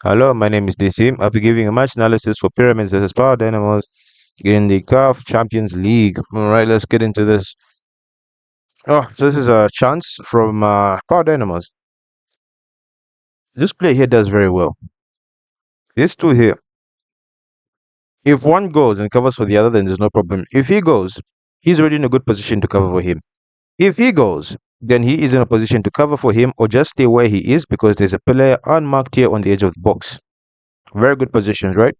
Hello, my name is DC. I'll be giving a match analysis for Pyramids versus Power Dynamos in the CAF Champions League. All right, let's get into this. Oh, so this is a chance from Power Dynamos. This player here does very well. These two here, if one goes and covers for the other, then there's no problem. If he goes, he's already in a good position to cover for him. If he goes, then he is in a position to cover for him or just stay where he is because there's a player unmarked here on the edge of the box. Very good positions, right?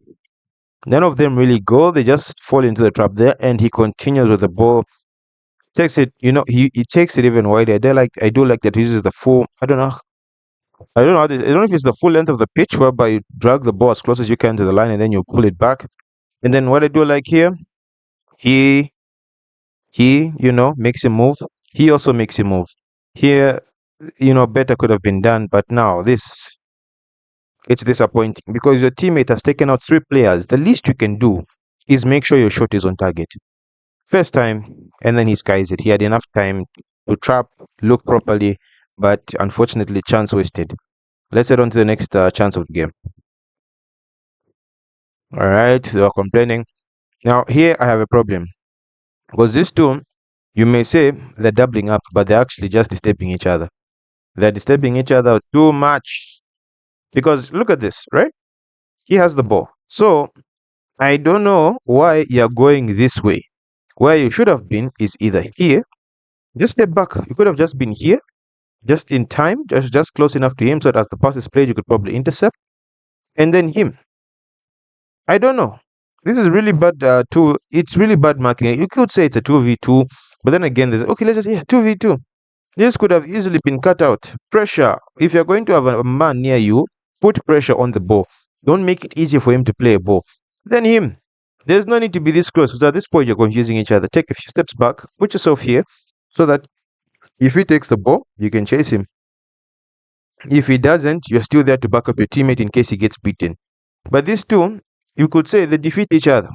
None of them really go. They just fall into the trap there, and he continues with the ball. Takes it, he takes it even wider. I do like that he uses the full. I don't know. I don't know. I don't know if it's the full length of the pitch, whereby you drag the ball as close as you can to the line, and then you pull it back. And then what I do like here, he makes him move. He also makes him move. Here, better could have been done, but now it's disappointing because your teammate has taken out three players. The least you can do is make sure your shot is on target. First time, and then he skies it. He had enough time to trap, look properly, but unfortunately, chance wasted. Let's head on to the next chance of the game. All right, they are complaining. Now, here I have a problem because these two, you may say they're doubling up, but they're actually just disturbing each other. They're disturbing each other too much because look at this, right? He has the ball. So I don't know why you're going this way. Where you should have been is either here. Just step back. You could have just been here just in time, just close enough to him so that as the pass is played, you could probably intercept. And then him. I don't know. This is really bad. It's really bad marking. You could say it's a 2v2, but then again, there's okay. Let's just 2v2. This could have easily been cut out. Pressure. If you're going to have a man near you, put pressure on the ball. Don't make it easy for him to play a ball. Then him. There's no need to be this close because at this point you're confusing each other. Take a few steps back, put yourself here, so that if he takes the ball, you can chase him. If he doesn't, you're still there to back up your teammate in case he gets beaten. But these two, you could say they defeat each other.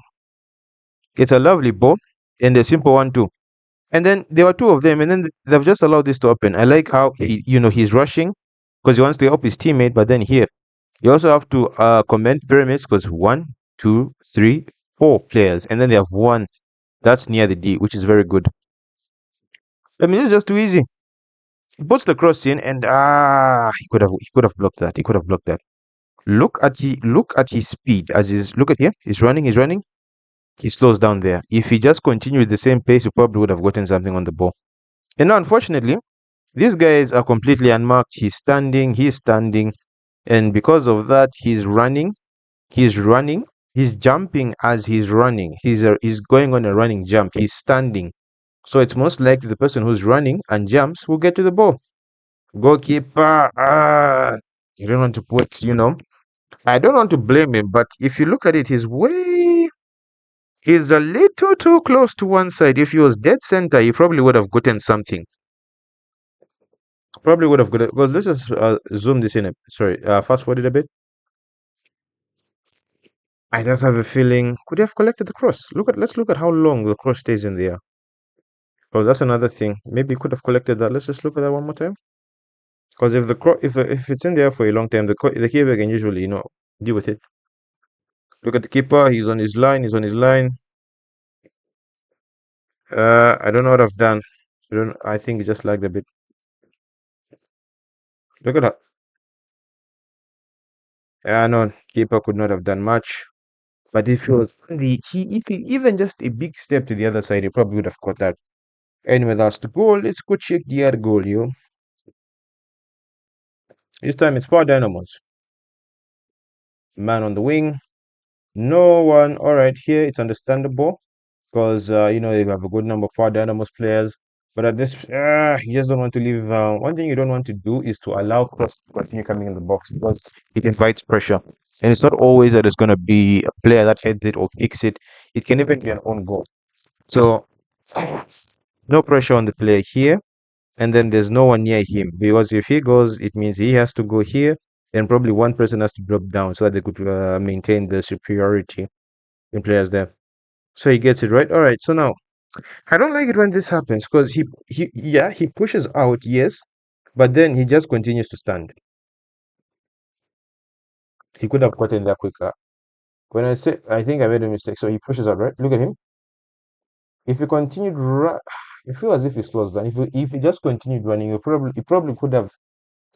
It's a lovely ball and a simple one too. And then there were two of them, and then they've just allowed this to happen. I like how he's rushing because he wants to help his teammate. But then here, you also have to commend Pyramids because one, two, three, four players, and then they have one that's near the D, which is very good. I mean, it's just too easy. He puts the cross in, and he could have blocked that. He could have blocked that. Look at his speed as look at here. He's running. He slows down there. If he just continued the same pace, he probably would have gotten something on the ball. And now, unfortunately, these guys are completely unmarked. He's standing, and because of that, he's jumping as he's running. He's going on a running jump. He's standing. So it's most likely the person who's running and jumps will get to the ball. Goalkeeper, you don't want to I don't want to blame him, but if you look at it, he's a little too close to one side. If he was dead center, he probably would have gotten something. Probably would have gotten, because let's just zoom this in. Sorry, fast forward it a bit. I just have a feeling could he have collected the cross. Let's look at how long the cross stays in the air. Because that's another thing. Maybe he could have collected that. Let's just look at that one more time. Because if it's in there for a long time, the keeper can usually deal with it. Look at the keeper. He's on his line. He's on his line. I don't know what I've done. I think it just lagged a bit. Look at that. Yeah, no, keeper could not have done much. But if he was if he even just a big step to the other side, he probably would have caught that. Anyway, that's the goal. Let's go check the other goal, yo. This time it's Power Dynamos. Man on the wing. No one. All right, here it's understandable because you have a good number of Power Dynamos players. But at this, you just don't want to leave. One thing you don't want to do is to allow cross to continue coming in the box because it invites pressure. And it's not always that it's going to be a player that heads it or kicks it. It can even be an own goal. So, no pressure on the player here. And then there's no one near him because if he goes, it means he has to go here. Then probably one person has to drop down so that they could maintain the superiority in players there. So he gets it right. All right. So now I don't like it when this happens because he pushes out, yes, but then he just continues to stand. He could have gotten there quicker. When I say I think I made a mistake, so he pushes out, right? Look at him. If he continued, I feel as if he slows down. If he just continued running, he probably could have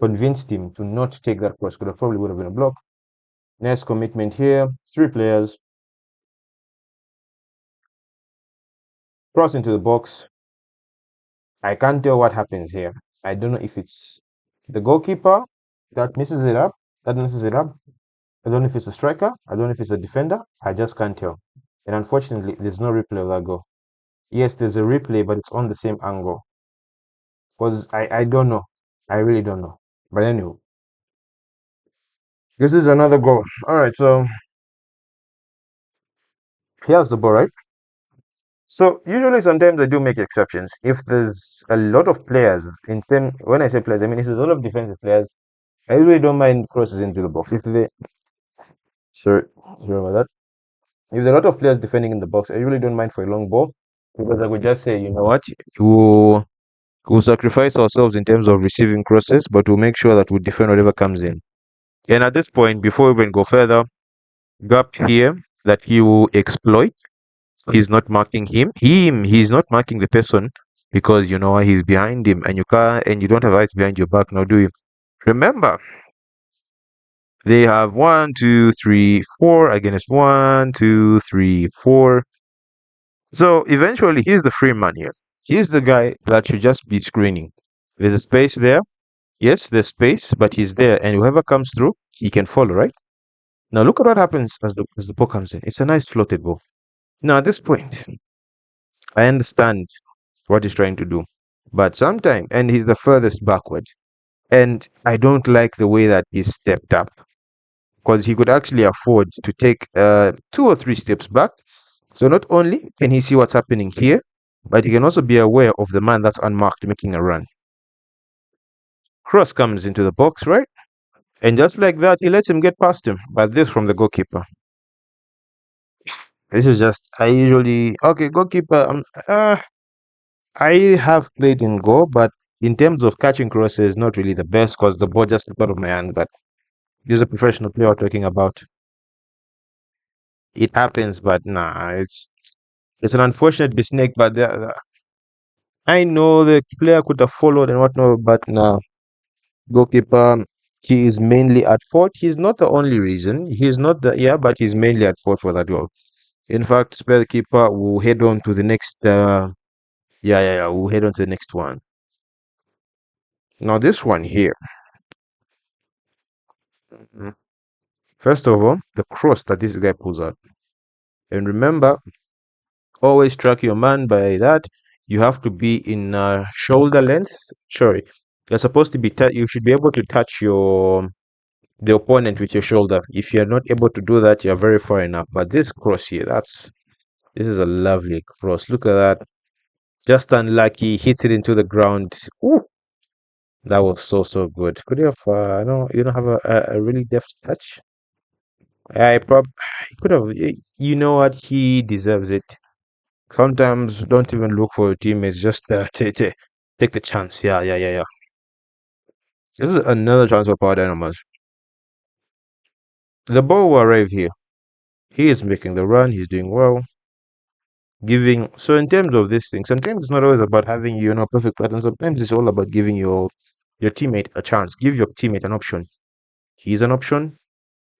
convinced him to not take that cross. Could have probably would have been a block. Nice commitment here. 3 players cross into the box. I can't tell what happens here. I don't know if it's the goalkeeper that messes it up. That messes it up. I don't know if it's a striker. I don't know if it's a defender. I just can't tell. And unfortunately, there's no replay of that goal. Yes, there's a replay, but it's on the same angle. Because I don't know. I really don't know. But anyway, this is another goal. All right, so here's the ball, right? So usually, sometimes I do make exceptions. If there's a lot of players in ten, when I say players, I mean if there's a lot of defensive players, I really don't mind crosses into the box. If they, sorry about that. If there are a lot of players defending in the box, I really don't mind for a long ball because I would just say, you know what, we'll sacrifice ourselves in terms of receiving crosses, but we'll make sure that we defend whatever comes in. And at this point, before we even go further, gap here that he will exploit. He's not marking him. He's not marking the person because you know he's behind him, and you don't have eyes behind your back now, do you? Remember, they have 1, 2, 3, 4 against 1, 2, 3, 4. So eventually, he's the free man here. He's the guy that should just be screening. There's a space there. Yes, there's space, but he's there, and whoever comes through, he can follow, right? Now look at what happens as the ball comes in. It's a nice floated ball. Now at this point, I understand what he's trying to do, but sometimes, and he's the furthest backward, and I don't like the way that he stepped up because he could actually afford to take 2 or 3 steps back. So not only can he see what's happening here, but he can also be aware of the man that's unmarked making a run. Cross comes into the box, right? And just like that, he lets him get past him. But this from the goalkeeper. This is just, I usually, okay, goalkeeper, I have played in goal, but in terms of catching crosses, not really the best because the ball just slipped out of my hand. But this is a professional player we're talking about. It happens, but nah, it's an unfortunate mistake. But I know the player could have followed and whatnot, but nah, goalkeeper, he is mainly at fault. He's not the only reason. He's not the yeah, but he's mainly at fault for that goal. In fact, spare the keeper. We'll head on to the next. Yeah. We'll head on to the next one. Now this one here. Mhm. First of all, the cross that this guy pulls out. And remember, always track your man by that. You have to be in shoulder length. Sorry, you're supposed to be. You should be able to touch the opponent with your shoulder. If you're not able to do that, you're very far enough. But this cross here, this is a lovely cross. Look at that. Just unlucky, hits it into the ground. Ooh, that was so good. Could you have? No, you don't have a really deft touch. I prob he could have. You know what? He deserves it. Sometimes don't even look for your teammates. Just take the chance. Yeah. This is another chance for Power Dynamos. The ball will arrive here. He is making the run. He's doing well. Giving so in terms of this thing, sometimes it's not always about having perfect pattern. Sometimes it's all about giving your teammate a chance. Give your teammate an option. He's an option.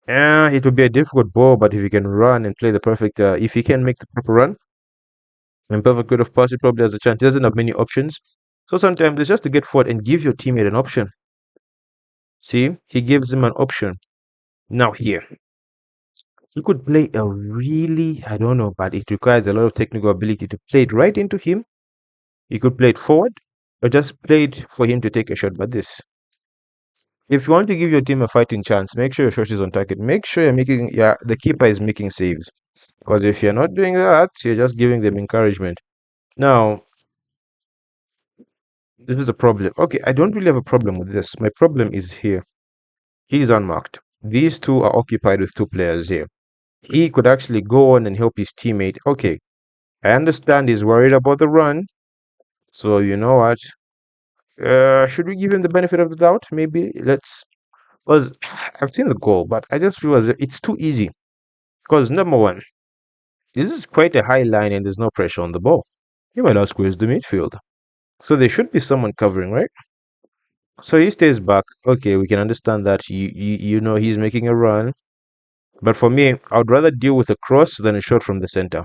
It would be a difficult ball, but if he can run and play the perfect, if he can make the proper run and perfect good of pass, he probably has a chance. He doesn't have many options. So sometimes it's just to get forward and give your teammate an option. See, he gives him an option. Now here, he could play a really, I don't know, but it requires a lot of technical ability to play it right into him. You could play it forward or just play it for him to take a shot. But this, if you want to give your team a fighting chance, make sure your shot is on target. Make sure the keeper is making saves. Because if you're not doing that, you're just giving them encouragement. Now, this is a problem. Okay, I don't really have a problem with this. My problem is here. He is unmarked. These two are occupied with 2 players here. He could actually go on and help his teammate. Okay, I understand he's worried about the run. So you know what? Should we give him the benefit of the doubt? Maybe let's. Because I've seen the goal, but I just feel as if it's too easy. Because number one, this is quite a high line and there's no pressure on the ball. You might not squeeze the midfield. So there should be someone covering, right? So he stays back. Okay, we can understand that you know he's making a run. But for me, I would rather deal with a cross than a shot from the center.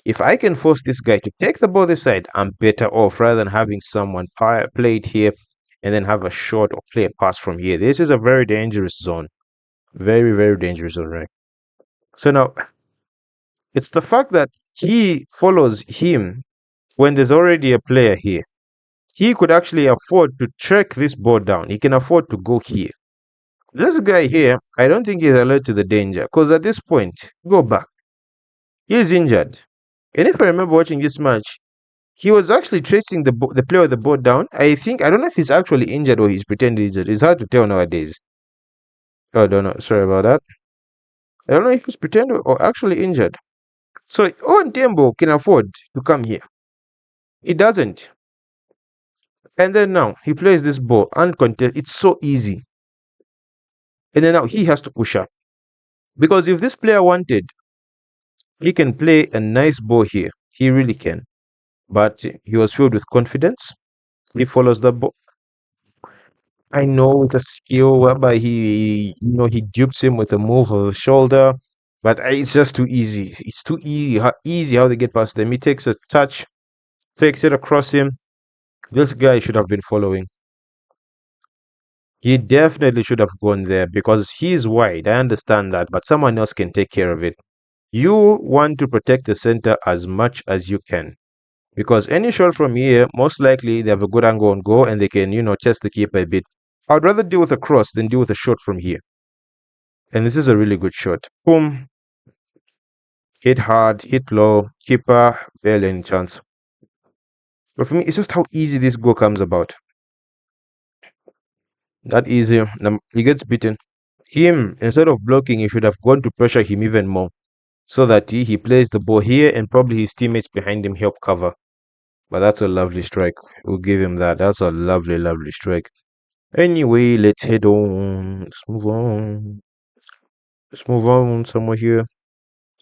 If I can force this guy to take the ball this side, I'm better off rather than having someone play it here and then have a shot or play a pass from here. This is a very dangerous zone. Very, very dangerous zone, right? So now, it's the fact that he follows him when there's already a player here. He could actually afford to track this ball down. He can afford to go here. This guy here, I don't think he's alert to the danger because at this point, go back. He is injured. And if I remember watching this match, he was actually tracing the player with the ball down. I don't know if he's actually injured or he's pretending injured. It's hard to tell nowadays. Oh, I don't know. Sorry about that. I don't know if he's pretending or actually injured. So Owen Tembo can afford to come here. He doesn't. And then now he plays this ball uncontested. It's so easy. And then now he has to push up. Because if this player wanted, he can play a nice ball here. He really can. But he was filled with confidence. He follows the ball. I know it's a skill whereby he dupes him with a move of the shoulder, but it's just too easy. It's too easy how they get past them. He takes a touch, takes it across him. This guy should have been following. He definitely should have gone there because he's wide. I understand that, but someone else can take care of it. You want to protect the center as much as you can. Because any shot from here, most likely they have a good angle on goal and they can, test the keeper a bit. I'd rather deal with a cross than deal with a shot from here. And this is a really good shot. Boom. Hit hard, hit low, keeper, barely any chance. But for me, it's just how easy this goal comes about. That easy. He gets beaten. Him, instead of blocking, he should have gone to pressure him even more. So that he plays the ball here and probably his teammates behind him help cover. But that's a lovely strike. We'll give him that. That's a lovely, lovely strike. Anyway, let's head on. Let's move on. Let's move on somewhere here.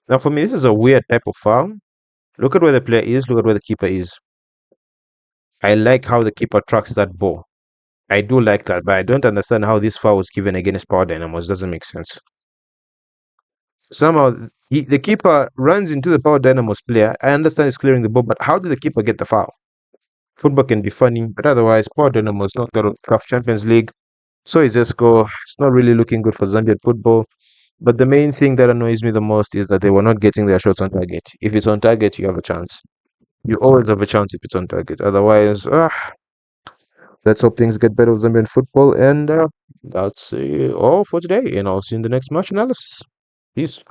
Now, for me, this is a weird type of foul. Look at where the player is. Look at where the keeper is. I like how the keeper tracks that ball. I do like that, but I don't understand how this foul was given against Power Dynamos. Doesn't make sense. Somehow, the keeper runs into the Power Dynamos player. I understand he's clearing the ball, but how did the keeper get the foul? Football can be funny, but otherwise, Power Dynamos not got CAF Champions League. So is Zesco. It's not really looking good for Zambian football. But the main thing that annoys me the most is that they were not getting their shots on target. If it's on target, you have a chance. You always have a chance if it's on target. Otherwise, let's hope things get better with Zambian football. And that's all for today. And I'll see you in the next match analysis. Peace.